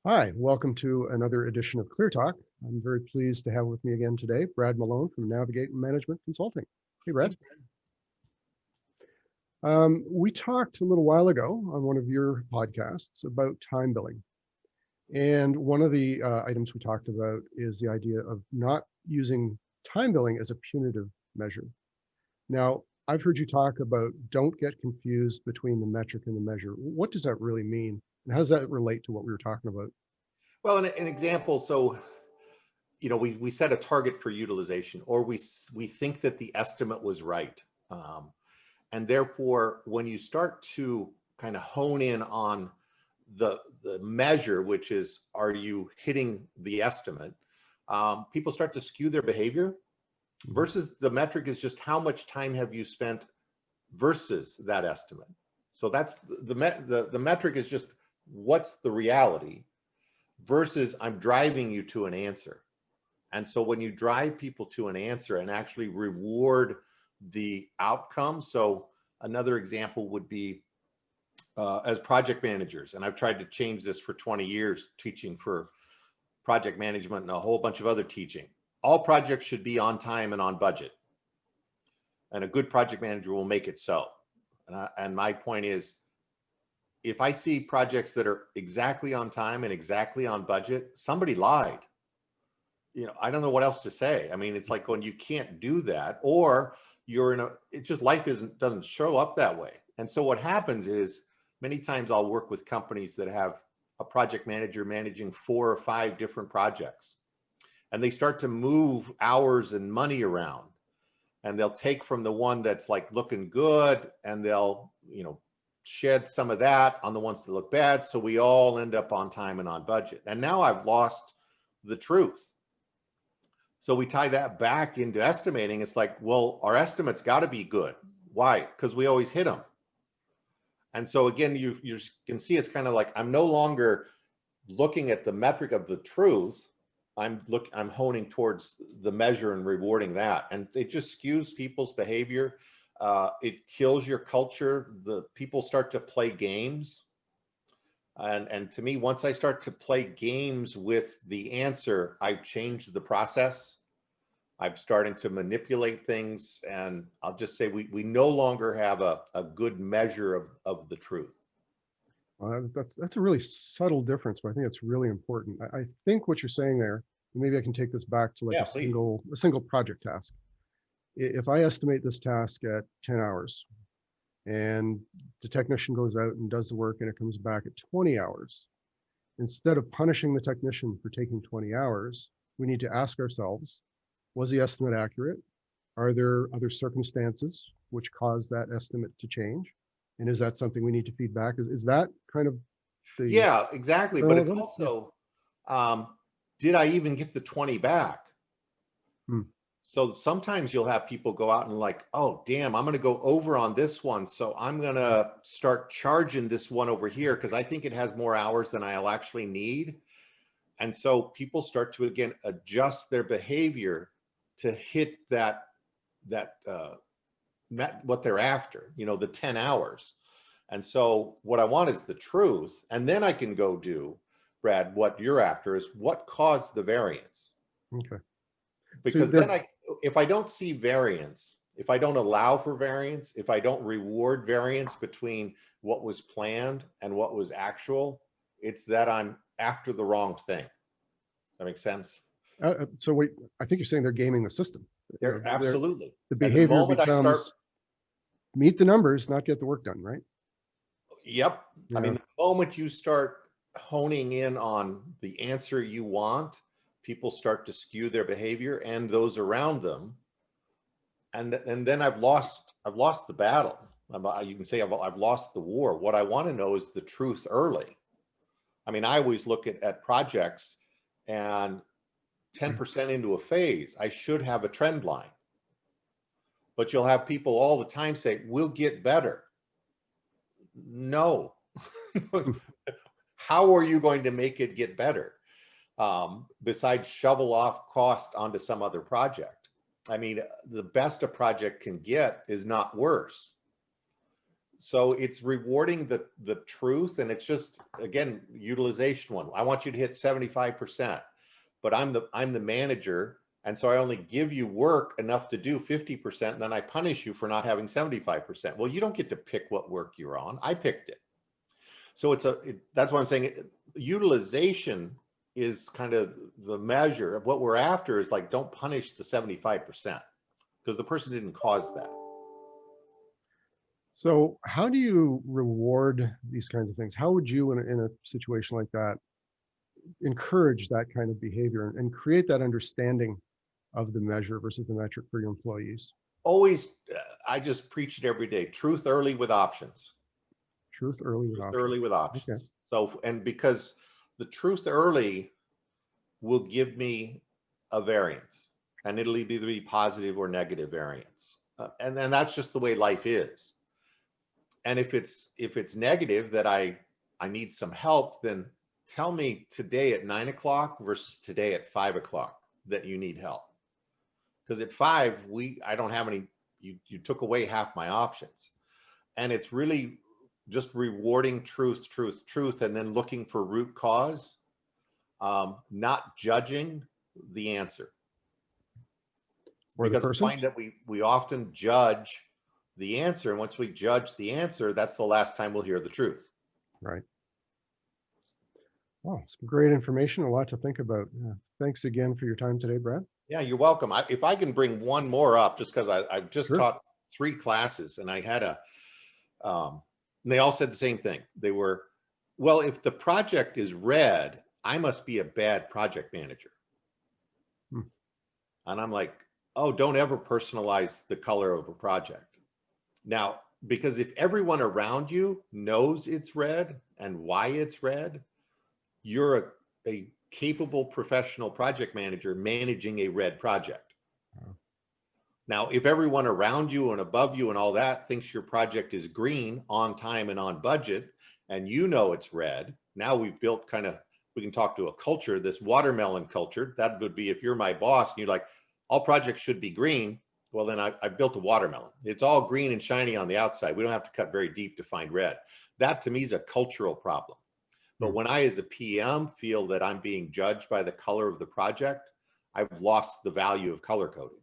Hi, welcome to another edition of ClearTalk. I'm very pleased to have with me again today Brad Malone from Navigate Management Consulting. Hey, Brad. We talked a little while ago on one of your podcasts about time billing. And one of the items we talked about is the idea of not using time billing as a punitive measure. Now, I've heard you talk about don't get confused between the metric and the measure. What does that really mean? And how does that relate to what we were talking about? Well, an example, so, we set a target for utilization, or we think that the estimate was right. And therefore, when you start to kind of hone in on the measure, which is, are you hitting the estimate? People start to skew their behavior versus the metric is just how much time have you spent versus that estimate. So that's the metric is just what's the reality versus I'm driving you to an answer. And so when you drive people to an answer and actually reward the outcome. So another example would be as project managers, and I've tried to change this for 20 years, teaching for project management and a whole bunch of other teaching. All projects should be on time and on budget. And a good project manager will make it so. And my point is, if I see projects that are exactly on time and exactly on budget, somebody lied. I don't know what else to say. I mean, it's like when you can't do that, or you're in it's just life doesn't show up that way. And so what happens is many times I'll work with companies that have a project manager managing 4 or 5 different projects, and they start to move hours and money around, and they'll take from the one that's like looking good, and they'll, shed some of that on the ones that look bad. So we all end up on time and on budget. And now I've lost the truth. So we tie that back into estimating. It's like, well, our estimates got to be good. Why? Because we always hit them. And so again, you can see it's kind of like I'm no longer looking at the metric of the truth. I'm honing towards the measure and rewarding that. And it just skews people's behavior. It kills your culture. The people start to play games. And to me, once I start to play games with the answer, I've changed the process. I'm starting to manipulate things. And I'll just say we no longer have a good measure of the truth. That's a really subtle difference, but I think it's really important. I think what you're saying there, and maybe I can take this back to like a single project task. If I estimate this task at 10 hours and the technician goes out and does the work and it comes back at 20 hours, instead of punishing the technician for taking 20 hours, we need to ask ourselves, was the estimate accurate? Are there other circumstances which cause that estimate to change? And is that something we need to feed back? Is that kind of the... Yeah, exactly. But it's also, did I even get the 20 back? So sometimes you'll have people go out and like, oh, damn, I'm going to go over on this one. So I'm going to start charging this one over here because I think it has more hours than I'll actually need. And so people start to, again, adjust their behavior to hit what they're after, the 10 hours. And so what I want is the truth. And then I can go do, Brad, what you're after is what caused the variance. Okay. Because then if I don't see variance, if I don't allow for variance, if I don't reward variance between what was planned and what was actual, it's that I'm after the wrong thing. That makes sense? So wait, I think you're saying they're gaming the system. Absolutely. The behavior becomes meet the numbers, not get the work done, right? Yep. Yeah. I mean, the moment you start honing in on the answer you want, people start to skew their behavior and those around them. And then I've lost the battle. You can say I've lost the war. What I want to know is the truth early. I mean, I always look at projects, and 10% into a phase, I should have a trend line. But you'll have people all the time say, we'll get better. No. How are you going to make it get better? Besides shovel off cost onto some other project. I mean, the best a project can get is not worse. So it's rewarding the truth, and it's just, again, utilization one. I want you to hit 75%, but I'm the manager, and so I only give you work enough to do 50%, and then I punish you for not having 75%. Well, you don't get to pick what work you're on. I picked it. So that's why I'm saying utilization is kind of the measure of what we're after. Is like, don't punish the 75% because the person didn't cause that. So how do you reward these kinds of things? How would you, in a situation like that, encourage that kind of behavior and create that understanding of the measure versus the metric for your employees? Always, I just preach it every day. Truth early with options. Truth early with Truth options. early with options. Okay. So, and because the truth early will give me a variance, and it'll either be positive or negative variance. And then that's just the way life is. And if it's negative that I need some help, then tell me today at 9 o'clock versus today at 5 o'clock that you need help. Because at 5, I don't have any, you took away half my options. And it's really just rewarding truth, and then looking for root cause, not judging the answer. Or because the I person? find that we often judge the answer, and once we judge the answer, that's the last time we'll hear the truth. Right. Wow, some great information, a lot to think about. Thanks again for your time today, Brad. Yeah, you're welcome. If I can bring one more up, just because I've just Sure. taught 3 classes, and I had and they all said the same thing. They were, well, if the project is red, I must be a bad project manager. And I'm like, oh, don't ever personalize the color of a project. Now, because if everyone around you knows it's red and why it's red, you're a capable professional project manager managing a red project. Wow. Now, if everyone around you and above you and all that thinks your project is green, on time and on budget, and you know it's red, now we've built we can talk to a culture, this watermelon culture. That would be if you're my boss and you're like, all projects should be green. Well, then I built a watermelon. It's all green and shiny on the outside. We don't have to cut very deep to find red. That to me is a cultural problem. But when I, as a PM, feel that I'm being judged by the color of the project, I've lost the value of color coding.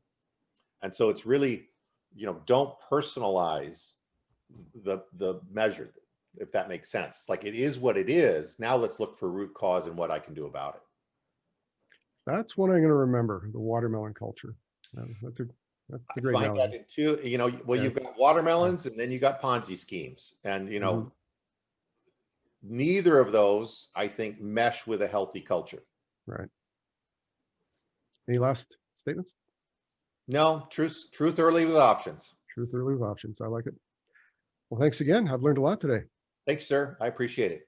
And so it's really, don't personalize the measure, if that makes sense. It's like, it is what it is. Now let's look for root cause and what I can do about it. That's what I'm going to remember, the watermelon culture. That's a great analogy. I find that in well, you've got watermelons and then you got Ponzi schemes, and neither of those, I think, mesh with a healthy culture. Right. Any last statements? No, truth early with options. Truth early with options. I like it. Well, thanks again. I've learned a lot today. Thanks, sir. I appreciate it.